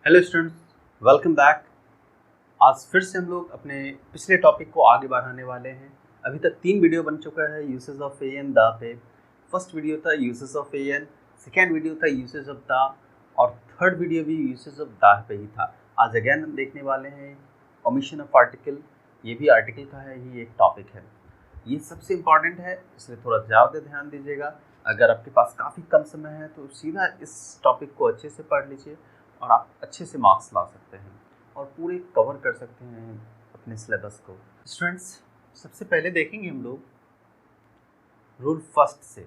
Hello students, welcome back. आज फिर से हम लोग अपने पिछले टॉपिक को आगे बढ़ाने वाले हैं। अभी तक 3 वीडियो बन चुका है usage of a an the पे। फर्स्ट वीडियो था usage of a an, second video था यूसेज ऑफ द, और थर्ड वीडियो भी यूसेज ऑफ द पे ही था। आज अगेन हम देखने वाले हैं ओमिशन ऑफ आर्टिकल। ये भी आर्टिकल का है ही एक टॉपिक है। ये सबसे इम्पॉर्टेंट है, इसलिए थोड़ा ज़्यादा ध्यान दीजिएगा। अगर आपके पास काफ़ी कम समय है तो सीधा इस टॉपिक को अच्छे से पढ़ लीजिए और आप अच्छे से मार्क्स ला सकते हैं और पूरे कवर कर सकते हैं अपने सिलेबस को। स्टूडेंट्स, सबसे पहले देखेंगे हम लोग रूल फर्स्ट से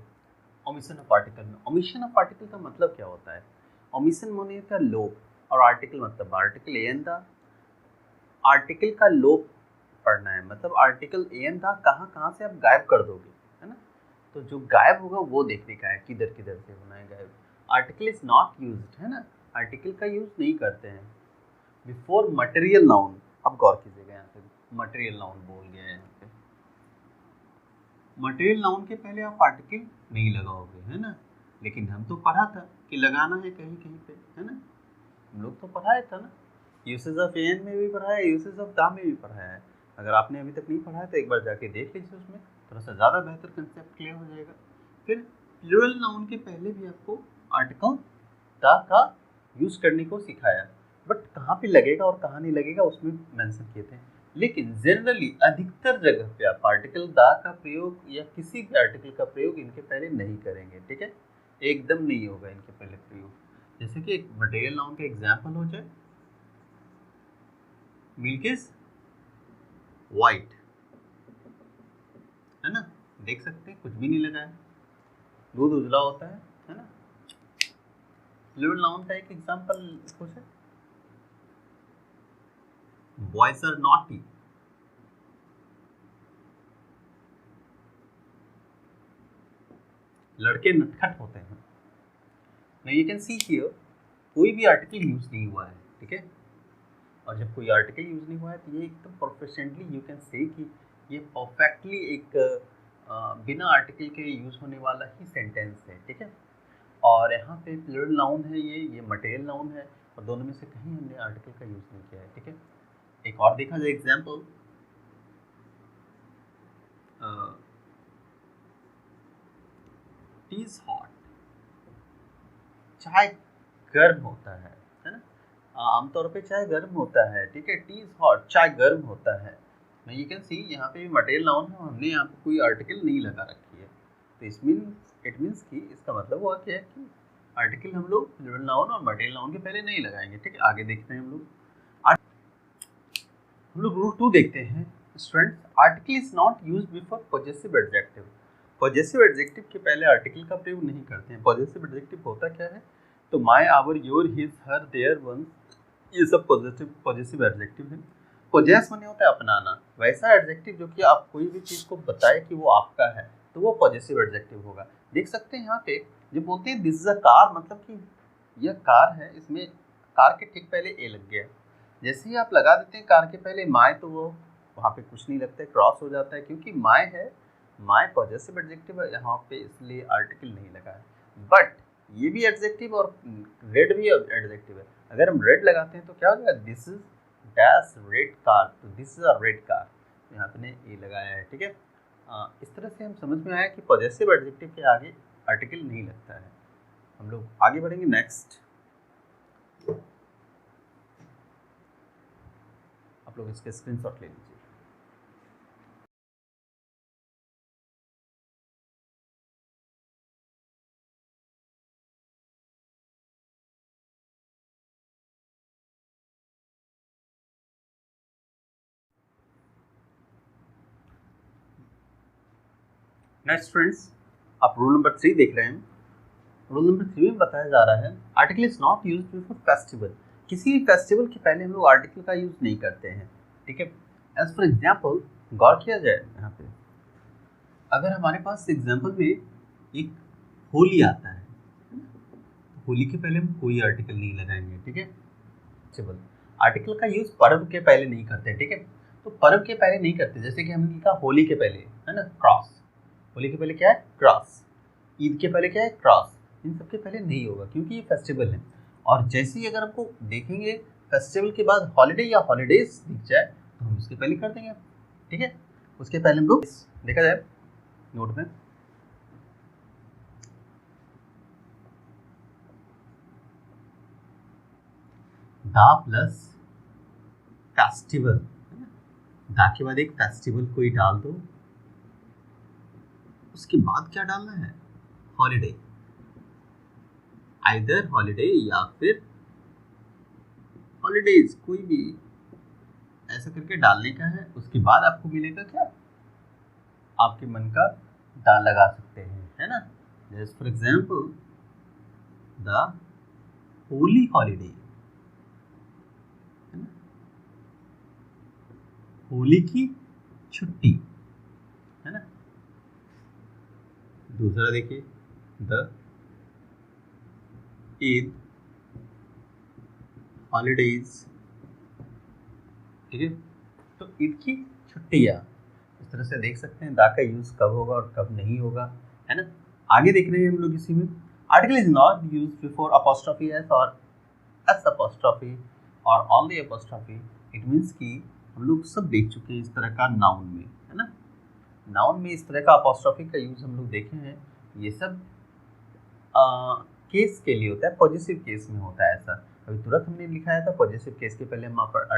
ओमिशन ऑफ आर्टिकल में। ओमिशन ऑफ आर्टिकल का मतलब क्या होता है? ओमिशन माने का लोप, और आर्टिकल मतलब article a an the. Article का लोप पढ़ना है, मतलब आर्टिकल ए एन द कहाँ से आप गायब कर दोगे, है ना। तो जो गायब होगा वो देखने का है, किधर किधर से होना है गायब। आर्टिकल इज नॉट यूज्ड, है ना, आर्टिकल का यूज नहीं करते हैं बिफोर मटेरियल नाउन। अब गौर कीजिएगा, यहाँ पे मटेरियल नाउन बोल गया है। यहाँ पे मटेरियल नाउन के पहले आप आर्टिकल नहीं लगाओगे, है ना। लेकिन हम तो पढ़ा था कि लगाना है कहीं कहीं पे, है ना। हम लोग तो पढ़ाया था ना, यूसेज ऑफ एन में भी पढ़ाया है, यूसेज ऑफ द में भी पढ़ाया है। अगर आपने अभी तक नहीं पढ़ा है तो एक बार जाके देख लीजिए, उसमें थोड़ा सा ज़्यादा बेहतर कंसेप्ट क्लियर हो जाएगा। फिर प्लूरल नाउन के पहले भी आपको आर्टिकल द का यूज करने को सिखाया, बट कहाँ पे लगेगा और कहाँ नहीं लगेगा उसमें मेंशन किए थे। लेकिन जनरली अधिकतर जगह पे आप आर्टिकल द का प्रयोग या किसी भी आर्टिकल का प्रयोग इनके पहले नहीं करेंगे, ठीक है। एकदम नहीं होगा इनके पहले प्रयोग। जैसे कि एक मटेरियल नाउन का एग्जाम्पल हो जाए, मिल्क इज वाइट, है ना। देख सकते हैं कुछ भी नहीं लगा है, दूध उजला होता है ना। प्लूरल नाउन का एक एग्जाम्पल हो जाए, बॉयज आर नॉटी, लड़के नटखट होते हैं। Now you can see here कोई भी आर्टिकल यूज नहीं हुआ है, ठीक है। और जब कोई आर्टिकल यूज नहीं हुआ है तो ये एकदम परफेक्टली यू कैन से कि ये परफेक्टली एक बिना आर्टिकल के यूज होने वाला ही सेंटेंस है, ठीक है। और यहाँ पे प्लूरल नाउन है, ये मटेरियल नाउन है, और दोनों में से कहीं हमने आर्टिकल का यूज नहीं किया है, ठीक है। एक और देखा जाए एग्जाम्पल, टी इज हॉट, चाय गर्म होता है ना। आमतौर पे चाय गर्म होता है, ठीक है। टी इज हॉट, चाय गर्म होता है। मैं यू कैन सी यहाँ पे भी मटेरियल नाउन है, हमने यहाँ पे कोई आर्टिकल नहीं लगा रखी है। तो इट मीन्स कि इसका मतलब हुआ क्या है कि आर्टिकल हम लोग प्लूरल नाउन और मटेरियल नाउन के पहले नहीं लगाएंगे, ठीक है। आगे देखते हैं हम लोग रूल 2 देखते हैं। Students, article is not use before possessive adjective. Possessive adjective के पहले आर्टिकल का प्रयोग नहीं करते हैं। पॉजेसिव एडजेक्टिव होता क्या है? तो my, our, your, his, her, their, one's, ये सब पॉजेसिव एडजेक्टिव है। पॉजेस माने होता है अपनाना, वैसा एडजेक्टिव जो कि आप कोई भी चीज़ को बताए कि वो आपका है, तो वो पॉजेसिव एडजेक्टिव होगा। देख सकते हैं यहाँ पे जो बोलते हैं दिस इज अ कार, मतलब कि यह कार है, इसमें कार के ठीक पहले ए लग गया। जैसे ही आप लगा देते हैं कार के पहले माय, तो वो वहाँ पे कुछ नहीं लगता है, क्रॉस हो जाता है, क्योंकि माय है, माय पॉजेसिव एडजेक्टिव है यहाँ पे, इसलिए आर्टिकल नहीं लगा है। बट ये भी एडजेक्टिव और रेड भी एडजेक्टिव है। अगर हम रेड लगाते हैं तो क्या हो जाएगा? This is dash red car, तो this is a red car, यहाँ पे ने ए लगाया है, ठीक है। इस तरह से हम समझ में आया कि पॉजेसिव एडजेक्टिव के आगे आर्टिकल नहीं लगता है। हम लोग आगे बढ़ेंगे। नेक्स्ट, आप लोग इसके स्क्रीनशॉट ले लीजिए। नेक्स्ट फ्रेंड्स, आप रूल नंबर 3 देख रहे हैं। रूल नंबर 3 में बताया जा रहा है article is not use before festival. किसी भी फेस्टिवल के पहले हम लोग आर्टिकल का यूज नहीं करते हैं, ठीक है। एज फॉर एग्जाम्पल, गौर किया जाए यहाँ पे, अगर हमारे पास एग्जाम्पल में एक होली आता है, होली के पहले हम कोई आर्टिकल नहीं लगाएंगे, ठीक है। फेस्टिवल, आर्टिकल का यूज पर्व के पहले नहीं करते, ठीक है। तो पर्व के पहले नहीं करते, जैसे कि हमने लिखा होली के पहले, है ना, क्रॉस। होली के पहले क्या है? क्रॉस। ईद के पहले क्या है? क्रॉस। इन सब के पहले नहीं होगा क्योंकि ये फेस्टिवल है। और जैसे ही अगर आपको देखेंगे फेस्टिवल के बाद हॉलीडे या हॉलीडेज दिख जाए तो हम उसके पहले कर देंगे, ठीक है। उसके पहले हम लोग देखा जाए नोट में दा प्लस फेस्टिवल, दा के बाद एक फेस्टिवल कोई डाल दो, उसके बाद क्या डालना है, हॉलीडे, आइदर हॉलीडे या फिर हॉलीडेज, कोई भी ऐसा करके डालने का है। उसके बाद आपको मिलेगा क्या, आपके मन का दा लगा सकते हैं, है ना। जैसे for example the Holi holiday, है ना, होली की छुट्टी, है ना। दूसरा देखिए द ईद हॉलीडेज, ठीक है। तो ईद की छुट्टियाँ, इस तरह से देख सकते हैं दा का यूज़ कब होगा और कब नहीं होगा, है ना। आगे देख रहे हैं हम लोग इसी में, article is not use before apostrophe S और एस अपॉस्ट्रोफी और ओनली अपॉस्ट्रोफी। इट मीन्स कि हम लोग सब देख चुके हैं इस तरह का नाउन में, है ना। नाउन में इस तरह का अपॉस्ट्रोफी का यूज़ हम लोग देखे हैं। ये सब केस के लिए होता है, पॉजिटिव केस में होता है ऐसा। अभी तुरंत हमने लिखाया था पॉजिटिव केस के पहले हम वहाँ पर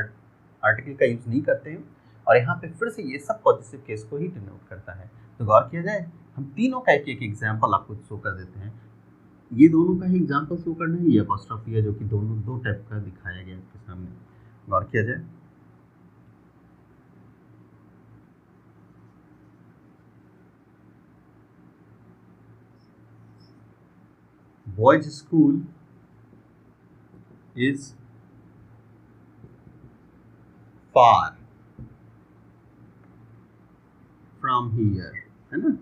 आर्टिकल का यूज़ नहीं करते हैं, और यहाँ पे फिर से ये सब पॉजिटिव केस को ही डिनोट करता है। तो गौर किया जाए, हम तीनों का एक एक एग्जाम्पल आपको शो कर देते हैं। ये दोनों का ही एग्जाम्पल शो करना है, ये अपॉस्ट्रोफी है जो कि दोनों दो टाइप का दिखाया गया आपके सामने। गौर किया जाए, boys school is far from here, है ना।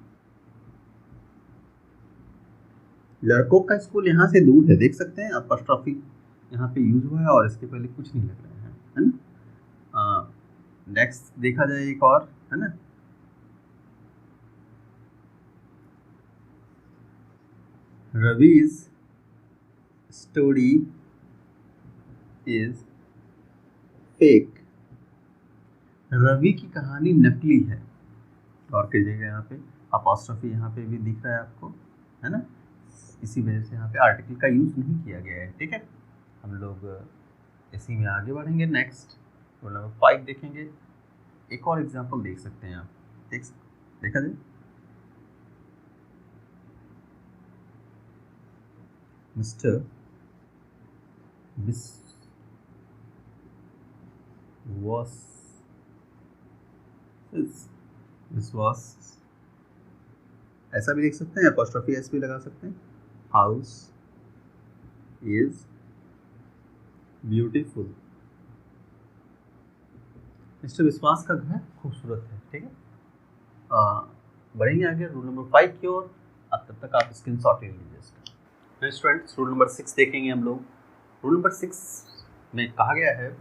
लड़कों का स्कूल यहाँ से दूर है, देख सकते हैं अपॉस्ट्रोफी यहाँ पे यूज हुआ है और इसके पहले कुछ नहीं लग रहा है ना। नेक्स्ट देखा जाए एक और, है ना, Ravi's story is fake, Ravi की कहानी नकली है। और कीजिएगा यहाँ पे अपॉस्ट्रोफी यहाँ पे भी दिख रहा है आपको, है ना। इसी वजह से यहाँ पे आर्टिकल का यूज नहीं किया गया है, ठीक है। हम लोग इसी में आगे बढ़ेंगे। नेक्स्ट रोल नंबर 5 देखेंगे। एक और एग्जांपल देख सकते हैं आप, देखा जाए, मिस्टर विश्वास, ऐसा भी देख सकते हैं, अपॉस्ट्रोफी एस भी लगा सकते हैं। हाउस इज ब्यूटीफुल, मिस्टर विश्वास का घर खूबसूरत है, ठीक है। बढ़ेंगे आगे रूल नंबर 5 की ओर। अब तब तक आप स्क्रीन शॉट ले लीजिए इसका। स्टूडेंट्स रूल नंबर 6 देखेंगे हम लोग। रूल नंबर 6 में कहा गया है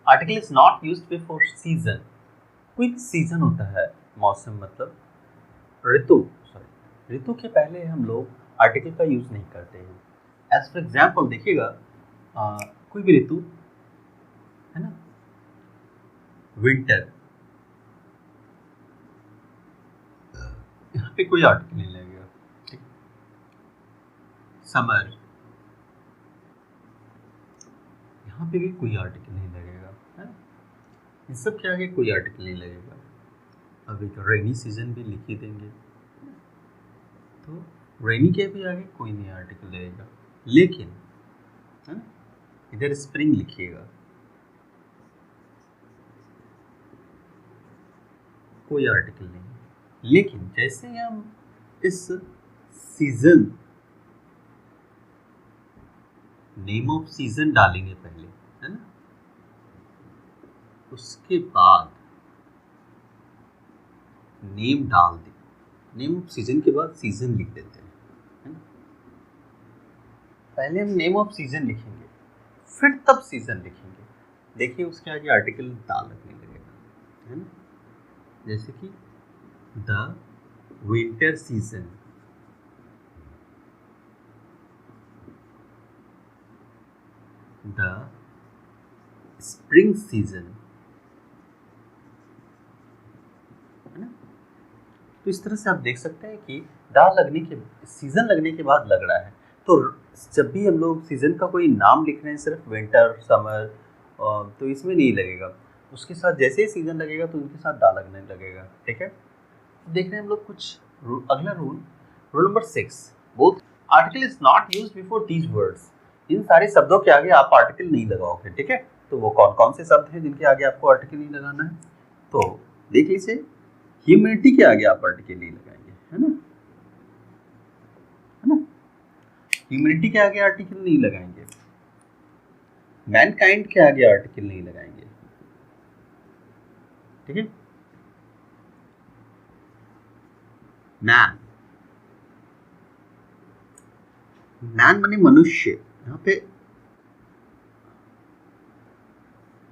article is not used before season. कोई भी सीजन होता है, मौसम मतलब ऋतु, सॉरी ऋतु के पहले हम लोग आर्टिकल का यूज नहीं करते हैं। एज फॉर एग्जाम्पल देखिएगा, कोई भी ऋतु, है ना, विंटर, यहाँ पे कोई आर्टिकल नहीं लगेगा, ठीक। समर, यहाँ पे भी कोई आर्टिकल नहीं लगेगा, है। इन सब के आगे कोई आर्टिकल नहीं लगेगा। अब एक रेनी सीजन भी लिख ही देंगे, तो रेनी के भी आगे कोई नहीं आर्टिकल लगेगा। लेकिन है ना, इधर स्प्रिंग लिखिएगा, कोई आर्टिकल नहीं। लेकिन जैसे ही हम इस सीजन, नेम ऑफ सीजन डालेंगे पहले, है ना, उसके बाद नेम डाल दें, नेम ऑफ सीजन के बाद सीजन लिख देते हैं, है ना। पहले हम नेम ऑफ सीजन लिखेंगे, फिर तब सीजन लिखेंगे। देखिए उसके आगे आर्टिकल दा लगने लगेगा, है ना। जैसे कि the winter season, the spring season, है ना। तो इस तरह से आप देख सकते हैं कि दा लगने के सीजन लगने के बाद लग रहा है। तो जब भी हम लोग सीजन का कोई नाम लिख रहे हैं, सिर्फ विंटर, समर, तो इसमें नहीं लगेगा, उसके साथ जैसे ही सीजन लगेगा तो उनके साथ दा लगने लगेगा। ठीक है, देख रहे हैं हम लोग कुछ अगला rule number 6, both article is not used before these words. इन सारे शब्दों के आगे आप आर्टिकल नहीं लगाओगे। ठीक है, तो वो कौन कौन से शब्द हैं जिनके आगे आपको आर्टिकल नहीं लगाना है? तो देख लीजिए, ह्यूमैनिटी के आगे आप आर्टिकल नहीं लगाएंगे, है ना, है ना। ह्यूमैनिटी के आगे आर्टिकल नहीं लगाएंगे, मैनकाइंड के आगे आर्टिकल नहीं लगाएंगे। ठीक है, मैन, मैन माने मनुष्य।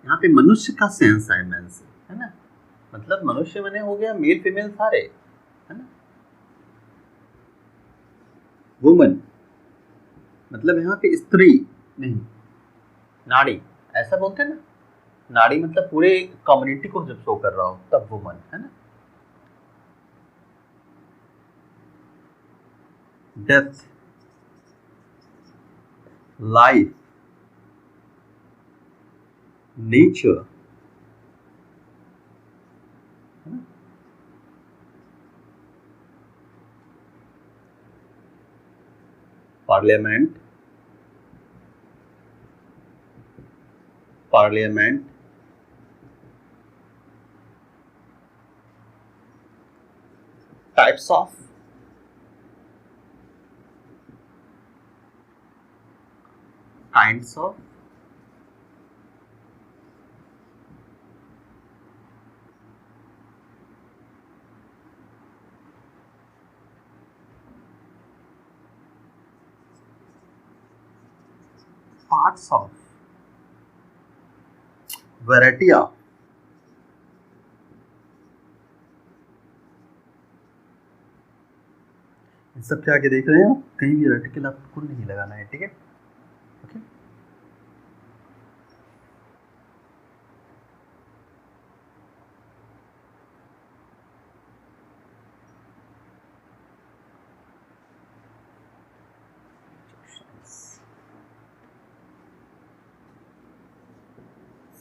यहाँ पे मनुष्य का सेंस है मैन से, है ना। मतलब मनुष्य माने हो गया मेल फीमेल सारे, है ना। वुमन मतलब यहाँ पे स्त्री नहीं, नाड़ी, ऐसा बोलते हैं ना। नाड़ी मतलब पूरे कम्युनिटी को जब शो कर रहा हो तब वुमन, है ना। Death, life, nature, parliament, parliament, types of, kinds of, parts of, variety of. इन सब के आगे देख रहे हैं आप, कहीं भी आर्टिकल आपको नहीं लगाना है। ठीक है, ओके।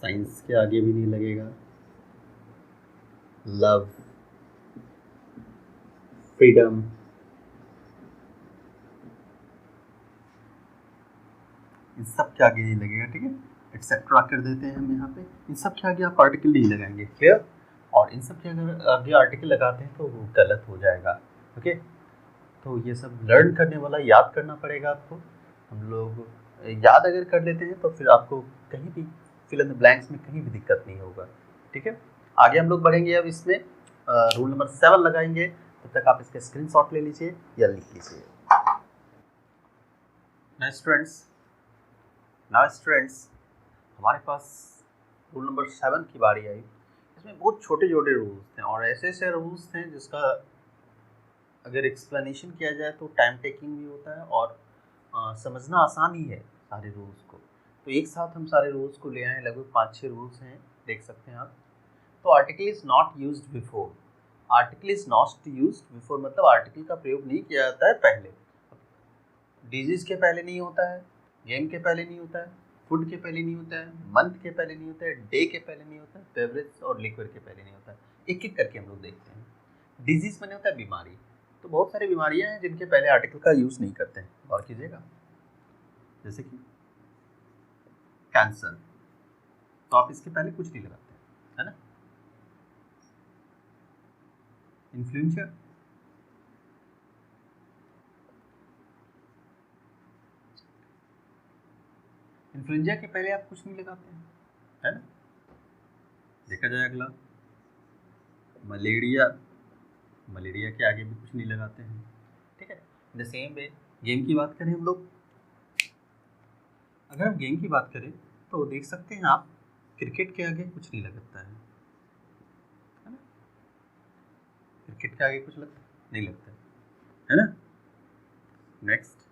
साइंस के आगे भी नहीं लगेगा। लव, फ्रीडम, इन सब के आगे नहीं लगेगा। ठीक है, एक्सेट्रा कर देते हैं हम यहाँ पे। इन सब के आगे आप आर्टिकल नहीं लगाएंगे, क्लियर। और इन सब के अगर आगे आर्टिकल लगाते हैं तो वो गलत हो जाएगा। ओके, तो ये सब लर्न करने वाला, याद करना पड़ेगा आपको। हम लोग याद अगर कर लेते हैं तो फिर आपको कहीं भी फिल इन द ब्लैंक्स में कहीं भी दिक्कत नहीं होगा। ठीक है, आगे हम लोग बढ़ेंगे। अब इसमें रूल नंबर 7 लगाएंगे। तब तक आप इसके स्क्रीनशॉट ले लीजिए या लिख लीजिए। नाउ स्टूडेंट्स, हमारे पास रूल नंबर 7 की बारी आई। इसमें बहुत छोटे छोटे रूल्स थे और ऐसे ऐसे रूल्स थे जिसका अगर एक्सप्लेनेशन किया जाए तो टाइम टेकिंग भी होता है और समझना आसान ही है सारे रूल्स को। तो एक साथ हम सारे रूल्स को ले आए, लगभग 5-6 रूल्स हैं, देख सकते हैं आप। तो article is not used before, article is not used before मतलब आर्टिकल का प्रयोग नहीं किया जाता है पहले। डिजीज के पहले नहीं होता है, गेम के पहले नहीं होता है, फूड के पहले नहीं होता है, मंथ के पहले नहीं होता है, डे के पहले नहीं होता है, बेवरेज और लिक्विड के पहले नहीं होता है। एक एक करके हम लोग देखते हैं। डिजीज माने होता है बीमारी। तो बहुत सारी बीमारियां हैं जिनके पहले आर्टिकल का यूज नहीं करते हैं, गौर कीजिएगा। जैसे कि कैंसर, तो आप इसके पहले कुछ नहीं लगाते हैं, है ना। इन्फ्लुएंजा, इन्फ्लुएंजा के पहले आप कुछ नहीं लगाते हैं, है ना। देखा जाए अगला, मलेरिया, मलेरिया के आगे भी कुछ नहीं लगाते हैं। ठीक है, द सेम वे गेम की बात करें हम लोग, अगर हम गेम की बात करें तो देख सकते हैं आप, क्रिकेट के आगे कुछ नहीं लगता है ना। क्रिकेट के आगे कुछ लगता नहीं लगता है ना। नेक्स्ट,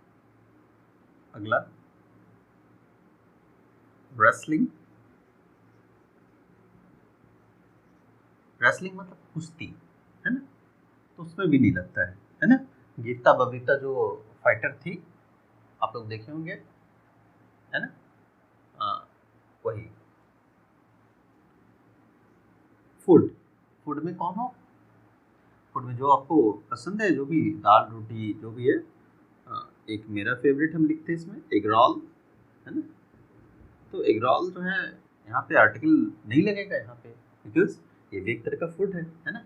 अगला, रेसलिंग, रेसलिंग मतलब कुश्ती, है ना, तो उसमें भी नहीं लगता है ना। गीता बबीता जो फाइटर थी, आप लोग देखे होंगे, है ना, वही। फूड, फूड में कौन हो, फूड में जो आपको पसंद है, जो भी दाल रोटी जो भी है, एक मेरा फेवरेट हम लिखते हैं इसमें एग रोल, है ना। तो एग रोल जो है यहाँ पे आर्टिकल नहीं लगेगा यहाँ पे, बिकॉज ये भी एक तरह का फूड है ना।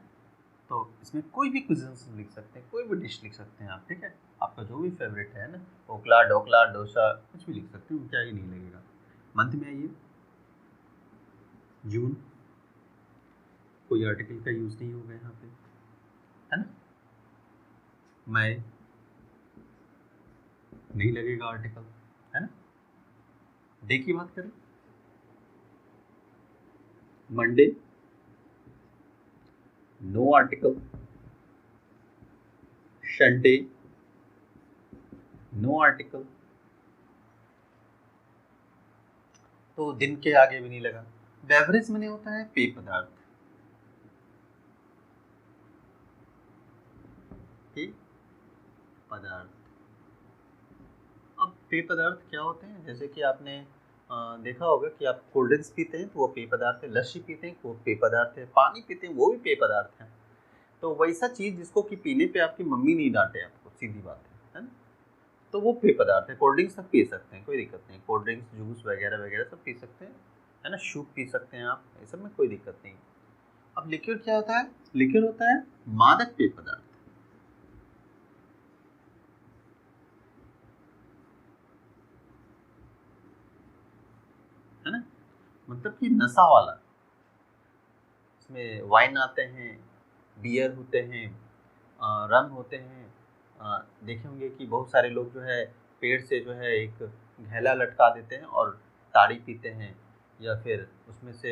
तो इसमें कोई भी क्विज़न्स लिख सकते हैं, कोई भी डिश लिख सकते हैं आप, ठीक है, आपका जो भी फेवरेट है ना, ओकला ढोकला डोसा कुछ भी लिख सकते हैं, क्या ही नहीं लगेगा। मंथ में आइए, जून, कोई आर्टिकल का यूज़ नहीं होगा यहाँ पे, है ना। मई, नहीं लगेगा आर्टिकल, है ना। डे की बात करें, Monday, no article, Sunday, no article, तो दिन के आगे भी नहीं लगा। बेवरेज में नहीं होता है पेय पदार्थ, पेय पदार्थ। अब पेय पदार्थ क्या होते हैं, जैसे कि आपने देखा होगा कि आप कोल्ड ड्रिंक्स पीते हैं तो वो पेय पदार्थ है, लस्सी पीते हैं वो पेय पदार्थ है, पानी पीते हैं वो भी पेय पदार्थ है। तो वैसा चीज़ जिसको कि पीने पे आपकी मम्मी नहीं डांटे आपको, सीधी बात है ना, तो वो पेय पदार्थ है। कोल्ड ड्रिंक्स सब पी सकते हैं, कोई दिक्कत नहीं, कोल्ड ड्रिंक्स जूस वगैरह वगैरह सब पी सकते हैं, है ना, सूप पी सकते हैं आप, ये सब में कोई दिक्कत नहीं। अब लिक्विड क्या होता है, लिक्विड होता है मादक पेय पदार्थ, है ना, मतलब कि नशा वाला। इसमें वाइन आते हैं, बियर होते हैं, रम होते हैं, देखे होंगे कि बहुत सारे लोग जो है पेड़ से जो है एक घैला लटका देते हैं और ताड़ी पीते हैं, या फिर उसमें से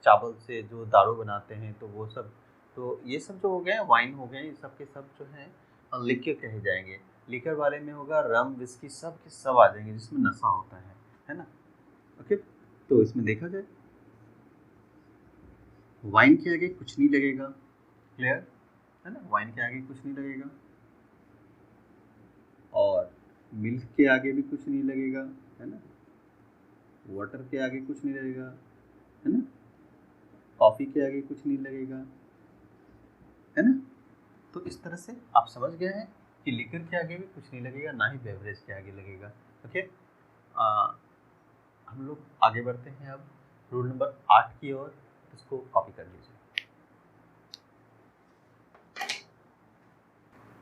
चावल से जो दारू बनाते हैं, तो वो सब, तो ये सब जो हो गए वाइन हो गए, ये सब के सब जो है लिक्विड कहे जाएंगे। लिक्विड वाले में होगा रम विस्की, सब के सब आ जाएंगे जिसमें नशा होता है ना। ओके, तो इसमें देखा जाए वाइन के आगे कुछ नहीं लगेगा, क्लियर है ना, वाइन के आगे कुछ नहीं लगेगा, और मिल्क के आगे भी कुछ नहीं लगेगा, है ना, वाटर के आगे कुछ नहीं लगेगा, है ना, कॉफ़ी के आगे कुछ नहीं लगेगा, है ना। तो इस तरह से आप समझ गए हैं कि लिकर के आगे भी कुछ नहीं लगेगा, ना ही बेवरेज के आगे लगेगा। ओके, हम लोग आगे बढ़ते हैं अब रूल नंबर 8 की ओर, इसको कॉपी कर लीजिए।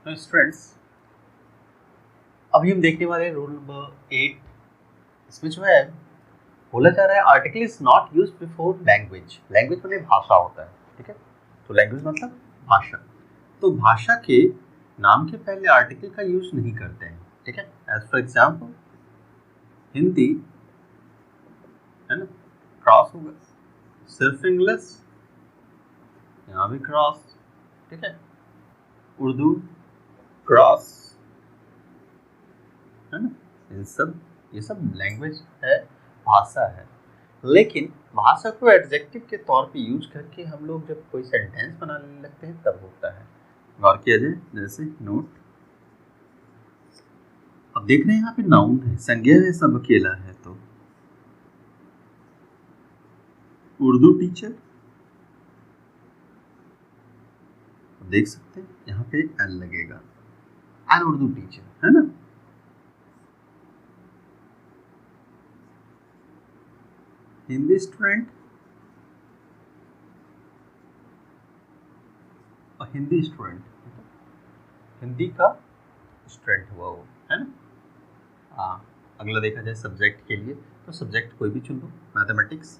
तो स्टूडेंट्स, अभी हम देखने वाले हैं रूल नंबर 8। इसमें जो है बोला जा रहा है article is not use before language. Language मतलब भाषा होता है, ठीक है, तो लैंग्वेज मतलब भाषा। तो भाषा के नाम के पहले आर्टिकल का यूज नहीं करते हैं, ठीक है। एज फॉर एग्जाम्पल हिंदी, है ना, क्रॉस होगा, सिर्फ इंग्लिश, यहाँ भी क्रॉस, ठीक है, उर्दू क्रॉस, है ना, ये सब लैंग्वेज है, भाषा है। लेकिन भाषा को एडजेक्टिव के तौर पे यूज करके हम लोग जब कोई सेंटेंस बनाने लगते हैं तब होता है। गौर किया जाए, जैसे नोट, अब देख रहे हैं यहाँ पे नाउन है, संज्ञा है, सब अकेला है, तो उर्दू टीचर, देख सकते हैं यहाँ पे एल लगेगा, एन उर्दू टीचर, है ना। हिंदी स्टूडेंट और हिंदी स्टूडेंट, हिंदी का स्टूडेंट हुआ वो, है ना। हाँ, अगला देखा जाए सब्जेक्ट के लिए, तो सब्जेक्ट कोई भी चुन लो, मैथमेटिक्स,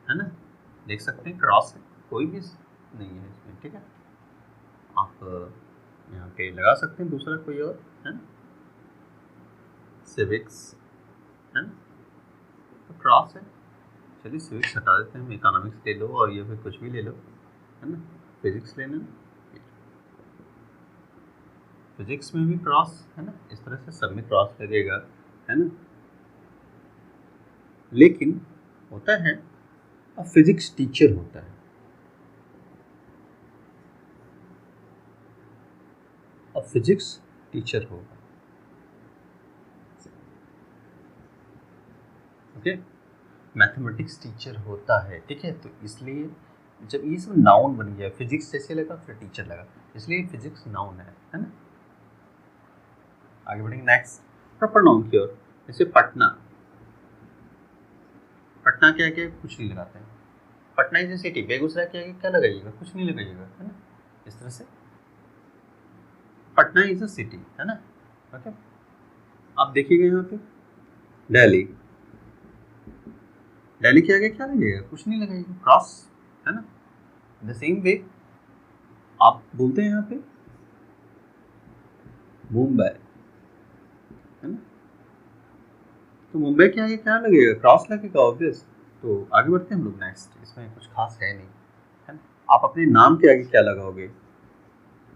है ना, देख सकते हैं क्रॉस है, कोई भी नहीं है इसमें, ठीक है। आप यहाँ पे लगा सकते हैं दूसरा कोई और, है ना, सिविक्स, है ना, तो क्रॉस है। चलिए सिविक्स हटा देते हैं, इकोनॉमिक्स ले लो और ये फिर कुछ भी ले लो, है ना, फिजिक्स ले लेना, फिजिक्स में भी क्रॉस, है ना, इस तरह से सब में क्रॉस लगेगा। है ना। लेकिन होता है अब फिजिक्स टीचर होता है, अब फिजिक्स टीचर होगा, ओके। मैथमेटिक्स टीचर होता है, ठीक है। तो इसलिए जब ये सब नाउन बन गया, फिजिक्स जैसे लगा फिर टीचर लगा, इसलिए फिजिक्स नाउन है ना। आगे बढ़ेंगे नेक्स्ट, प्रॉपर नाउन की ओर। जैसे पटना, पटना क्या क्या कुछ नहीं लगाते हैं, Patna is a city. Begusarai क्या क्या लगाइएगा, कुछ नहीं लगाइएगा, है ना। इस तरह से पटना इज अ सिटी, है ना, ओके। आप देखिएगा यहाँ पे दिल्ली, दिल्ली के आगे क्या लगेगा, कुछ नहीं लगाइएगा, क्रॉस, है ना। द सेम वे आप बोलते हैं यहाँ पे मुंबई, है ना, तो मुंबई के आगे क्या लगेगा, क्रॉस लगेगा ऑब्वियस। तो आगे बढ़ते हैं हम लोग नेक्स्ट, इसमें कुछ खास है नहीं, है ना। आप अपने नाम के आगे क्या लगाओगे,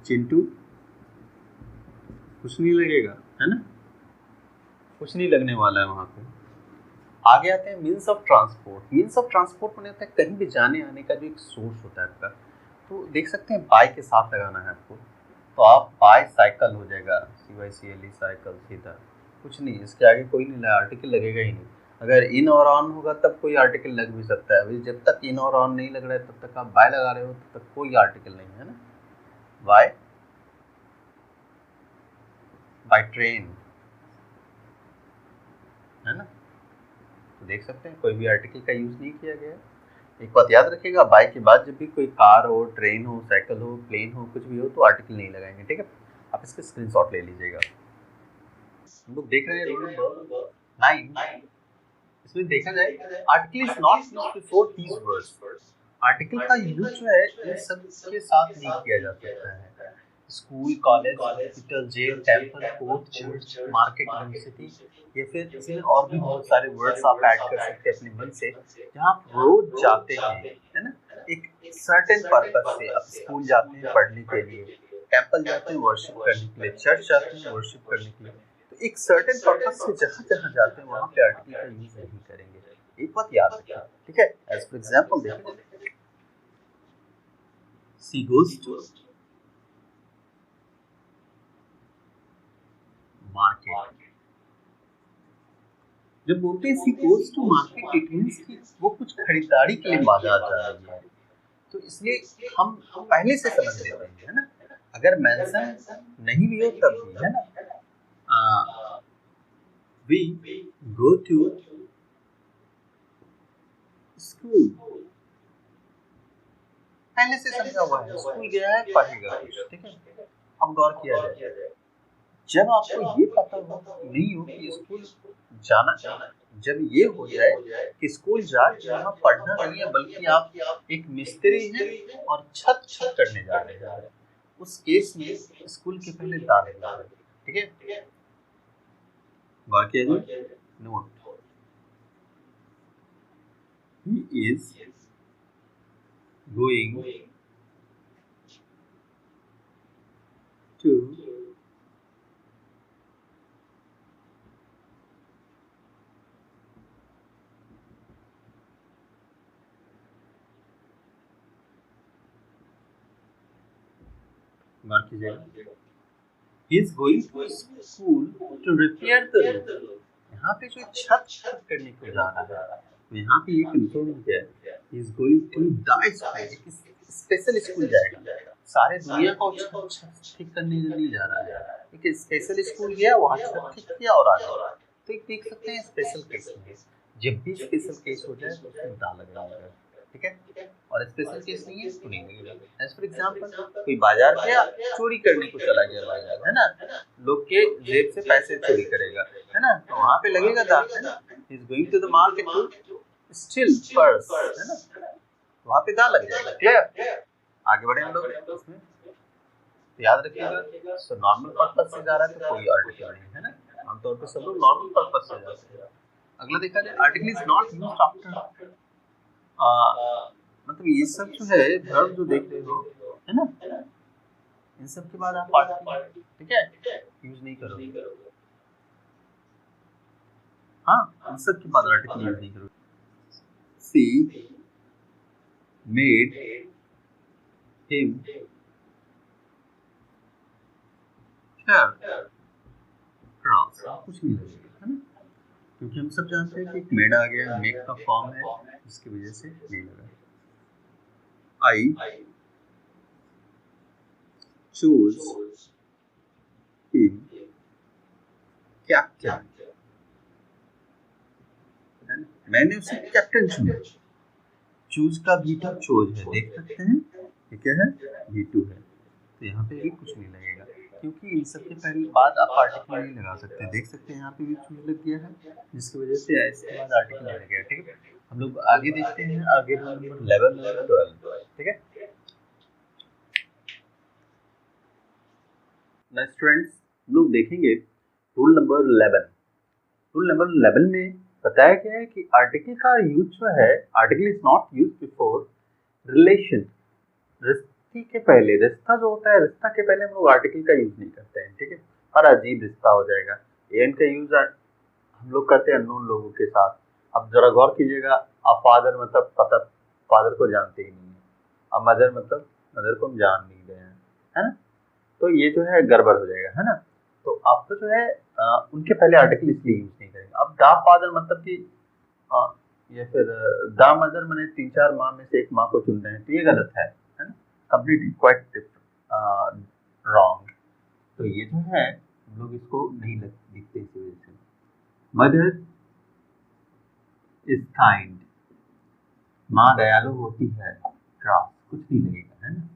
चिंटू, कुछ नहीं लगेगा, है ना, कुछ नहीं लगने वाला है वहाँ पे। आगे आते हैं means of transport. Means of transport मैंने होता है कहीं भी जाने आने का जो एक सोर्स होता है आपका। तो देख सकते हैं बाय के साथ लगाना है आपको, तो आप बाय साइकिल हो जाएगा, CYCLE साइकिल, सीधा, कुछ नहीं, इसके आगे कोई नहीं, आर्टिकल लगेगा ही नहीं। अगर इन और ऑन होगा तब कोई आर्टिकल लग भी सकता है, अभी जब तक इन और ऑन नहीं लग रहा है तब तक आप बाय लगा रहे हो, तब तक कोई आर्टिकल नहीं है ना। बाय, बाय ट्रेन, है ना। तो देख सकते हैं कोई भी आर्टिकल का यूज नहीं किया गया है। एक बात याद रखिएगा, बाइक के बाद जब भी कोई कार हो, ट्रेन हो, साइकिल हो, प्लेन हो, कुछ भी हो, तो आर्टिकल नहीं लगाएंगे, ठीक है। आप इसका स्क्रीनशॉट ले लीजिएगा। हम लोग देख रहे हैं रोल नंबर 9, इसमें देखा जाए article is not used before these words. Article का यूज जो है इन सब के साथ नहीं किया जा सकता है। School, college, hospital, jail, temple, court, church, market, university, या फिर इसमें और भी बहुत सारे वर्ड्स आप ऐड कर सकते हैं अपने मन से, जहाँ आप रोज जाते हैं, है ना, एक सर्टेन पर्पस से। आप स्कूल जाते हैं पढ़ने के लिए, टेम्पल जाते हैं वर्शिप करने के लिए, चर्च जाते हैं वर्शिप करने के लिए। तो एक सर्टेन पर्पस से जहाँ जहाँ जाते हैं वहाँ पे आर्टिकल का यूज नहीं करेंगे, एक बात याद रखिए, ठीक है। एज फॉर एग्जाम्पल देखिए, सी गोज टू मार्केट। जब बोलते हैं she goes to market, it means कि वो कुछ खरीदारी के लिए बाजार जा रही है। तो इसलिए हम पहले से समझ लेते हैं, है ना। अगर मेंशन नहीं भी हो तब भी, है ना, वी गो टू स्कूल, पहले से समझा हुआ है, स्कूल गया है पढ़ेगा कुछ, ठीक है। अब गौर किया जाए, जब आपको ये पता हो नहीं हो कि स्कूल जाना, जब ये हो जाए कि स्कूल जाके वहाँ पढ़ना नहीं है बल्कि आप एक मिस्त्री हैं और छत छत करने जा रहे हैं, उस केस में स्कूल के पहले दा लगेगा, ठीक है। गौर किया जाए, note, he is going to गौर कीजिएगा, he is going to school to repair the roof। यहाँ पे जो छत छत करने को जा रहा है, तो यहाँ पे ये कंफर्म हो गया, he is going to the school, एक स्पेशल स्कूल जाएगा, सारे दुनिया को छत छत ठीक करने नहीं जा रहा है, एक स्पेशल स्कूल गया, वहाँ छत ठीक किया और आ गया। तो एक देख सकते हैं स्पेशल केस में, जब भी स्पेशल केस हो जाए तो उसमें दा लगाएगा, ठीक है। और स्पेशल केस नहीं है तो नहीं लगेगा। एज फॉर एग्जांपल, कोई बाजार गया, चोरी करने को चला गया बाजार, है ना, लोग के जेब से पैसे चोरी करेगा, है ना, तो वहाँ पे लगेगा दाग, है ना, is going to the market to steal purse, है ना, वहाँ पे दाग लग जाएगा, क्लियर। आगे बढ़े हम लोग इसमें, तो याद रखिएगा, सो नॉर्मल पर्पस से जा रहा है तो कोई आर्टिकल नहीं, है ना, आमतौर पर सब लोग नॉर्मल पर्पस से जाते हैं। अगला देखा जाए, article is not used after, मतलब ये सब जो है वर्ब जो देख रहे हो, है ना, इन सब के बाद आप आर्टिकल, ठीक है, यूज नहीं करोगे। हाँ, इन सब के बाद आर्टिकल यूज नहीं करोगे। सी मेड हिम क्रॉस, कुछ नहीं लगेगा, है ना, क्योंकि हम सब जानते हैं कि एक मेड आ गया, मेक का फॉर्म है, जिसकी वजह से नहीं लगा। आई चूज हिम कैप्टन, है ना, मैंने उसे कैप्टन चुना। चूज का भी2 चोज है, देख सकते हैं ये क्या है, भी2 है, तो यहाँ पे भी कुछ नहीं लगेगा, क्योंकि इन सब के पहले बाद आप आर्टिकल नहीं लगा सकते। देख सकते हैं यहाँ पे भी चूज लग गया है, जिसकी वजह से इसके बाद आर्टिकल लग गया। ठीक है, हम लोग आगे देखते हैं, आगे रूल नंबर 11 और 12। ठीक है, नेक्स्ट फ्रेंड्स हम लोग देखेंगे रूल नंबर 11। रूल नंबर 11 में बताया गया है कि आर्टिकल का यूज जो है, article is not use before relation, रिश्ते के पहले, रिश्ता जो होता है, रिश्ता के पहले हम लोग आर्टिकल का यूज नहीं करते हैं। ठीक है, और अजीब रिश्ता हो जाएगा। एन का यूज हम लोग करते हैं अननोन लोगों के साथ। अब जरा गौर कीजिएगा, अब फादर मतलब पता, फादर को जानते ही नहीं है, अब मदर मतलब मदर को हम जान नहीं रहे हैं, है ना, तो ये जो है गड़बड़ हो जाएगा, है ना। तो आपको जो है उनके पहले आर्टिकल इसलिए यूज नहीं करेंगे। अब दा फादर मतलब कि या फिर दा मदर मैंने 3-4 माँ में से एक माँ को चुन रहे हैं, तो ये गलत है ना, कंप्लीटली क्वाइट रॉन्ग। तो ये जो है हम लोग इसको नहीं लिखते इसी वजह से। मदर इज काइंड, माँ दयालु होती है, क्रॉस कुछ नहीं लगेगा, है ना।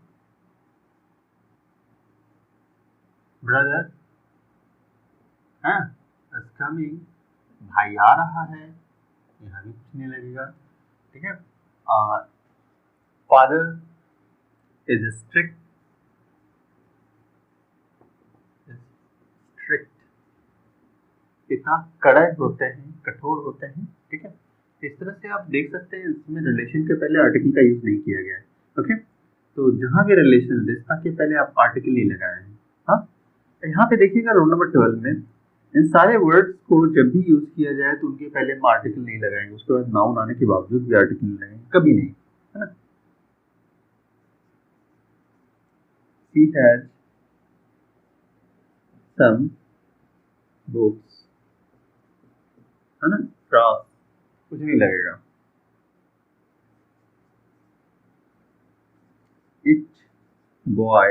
ब्रदर इज कमिंग, भाई आ रहा है, यहाँ भी कुछ नहीं लगेगा। ठीक है, फादर इज स्ट्रिक्ट, पिता कड़े होते हैं, कठोर होते हैं। ठीक है, इस तरह से आप देख सकते हैं इसमें रिलेशन के पहले आर्टिकल का यूज नहीं किया गया है। ओके, तो जहां भी रिलेशन, रिश्ता के पहले आप आर्टिकल नहीं लगाए हैं। हाँ, यहाँ पे देखिएगा रूल नंबर 12 में इन सारे वर्ड्स को जब भी यूज किया जाए तो उनके पहले हम आर्टिकल नहीं लगाएंगे, उसके बाद नाउन आने के बावजूद भी आर्टिकल नहीं लगाएंगे, कभी नहीं, है ना। He has some books, है ना, क्रॉस कुछ नहीं लगेगा। Each boy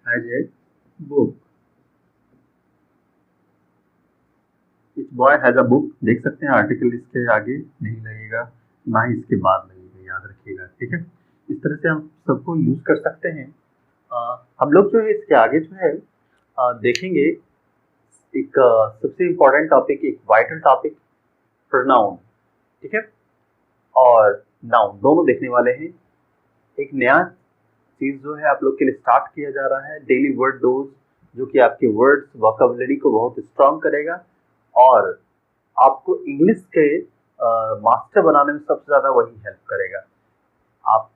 has a book, each boy has a book, देख सकते हैं आर्टिकल इसके आगे नहीं लगेगा, ना ही इसके बाद लगेगा, याद रखिएगा। ठीक है, इस तरह से हम सबको यूज कर सकते हैं। हम लोग जो है इसके आगे जो है देखेंगे एक सबसे इम्पोर्टेंट टॉपिक, एक वाइटल टॉपिक, प्रोनाउन। ठीक है, और नाउन दोनों देखने वाले हैं। एक नया चीज जो है आप लोग के लिए स्टार्ट किया जा रहा है, डेली वर्ड डोज, जो कि आपके वर्ड्स वोकैबुलरी को बहुत स्ट्रांग करेगा और आपको इंग्लिश के मास्टर बनाने में सबसे ज्यादा वही हेल्प करेगा। आप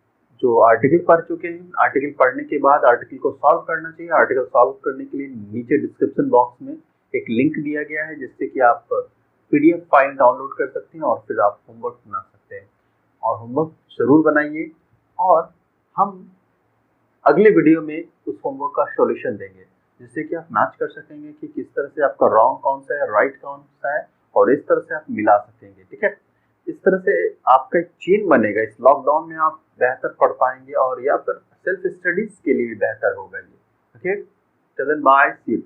जो आर्टिकल पढ़ चुके हैं, आर्टिकल पढ़ने के बाद आर्टिकल को सॉल्व करना चाहिए। आर्टिकल सॉल्व करने के लिए नीचे डिस्क्रिप्शन बॉक्स में एक लिंक दिया गया है, जिससे कि आप पीडीएफ फाइल डाउनलोड कर सकते हैं और फिर आप होमवर्क बना सकते हैं। और होमवर्क जरूर बनाइए, और हम अगले वीडियो में उस होमवर्क का सॉल्यूशन देंगे, जिससे कि आप मैच कर सकेंगे कि किस तरह से आपका रॉन्ग कौन सा है, राइट कौन सा है, और इस तरह से आप मिला सकेंगे। ठीक है, इस तरह से आपका एक चेन बनेगा। इस लॉकडाउन में आप बेहतर पढ़ पाएंगे, और या फिर सेल्फ स्टडीज के लिए भी बेहतर होगा ये। ओके, चलन बाय, सी यू।